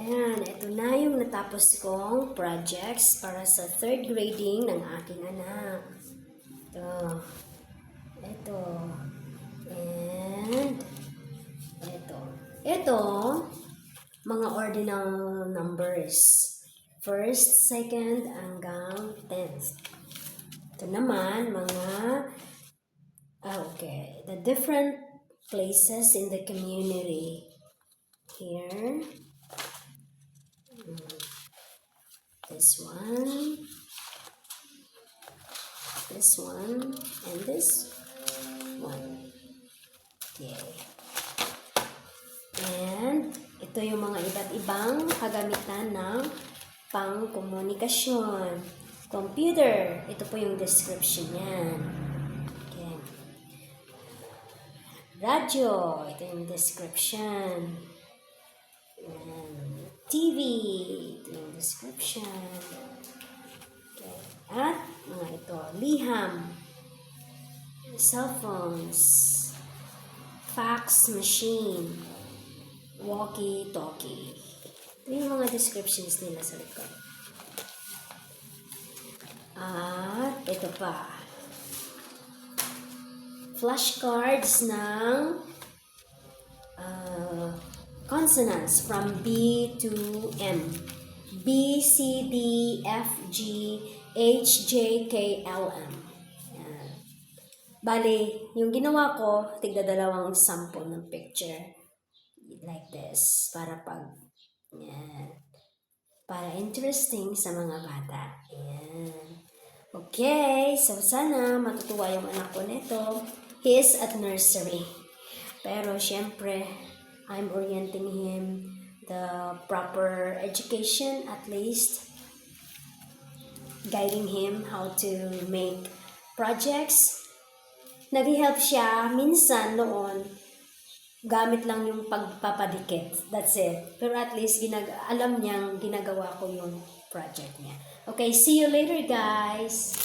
Ayan, ito na yung natapos kong projects para sa third grading ng aking anak. Ito. Ito. And ito. Ito, mga ordinal numbers. First, second, hanggang 10th. Ito naman, the different places in the community. Here, this one, and this one. Okay. And ito yung mga iba't ibang kagamitan ng pang-komunikasyon. Computer, ito po yung description yan. Okay. Radio, ito yung description. And TV, ito yung description. Okay. At mga ito, liham, cellphones, fax machine, walkie-talkie. Ito yung mga descriptions nila sa likod. At ito pa. Flashcards ng consonants from B to M. B, C, D, F, G, H, J, K, L, M. Yan. Bali, yung ginawa ko, tigda-dalawang sample ng picture. Like this. Para para interesting sa mga bata. Ayan. Okay, so sana matutuwa yung anak ko nito. He is at nursery. Pero syempre, I'm orienting him the proper education, at least guiding him how to make projects. Nag-help siya minsan noon gamit lang yung pagpapadikit. That's it. Pero at least alam niyang ginagawa ko yung project niya. Okay, see you later guys!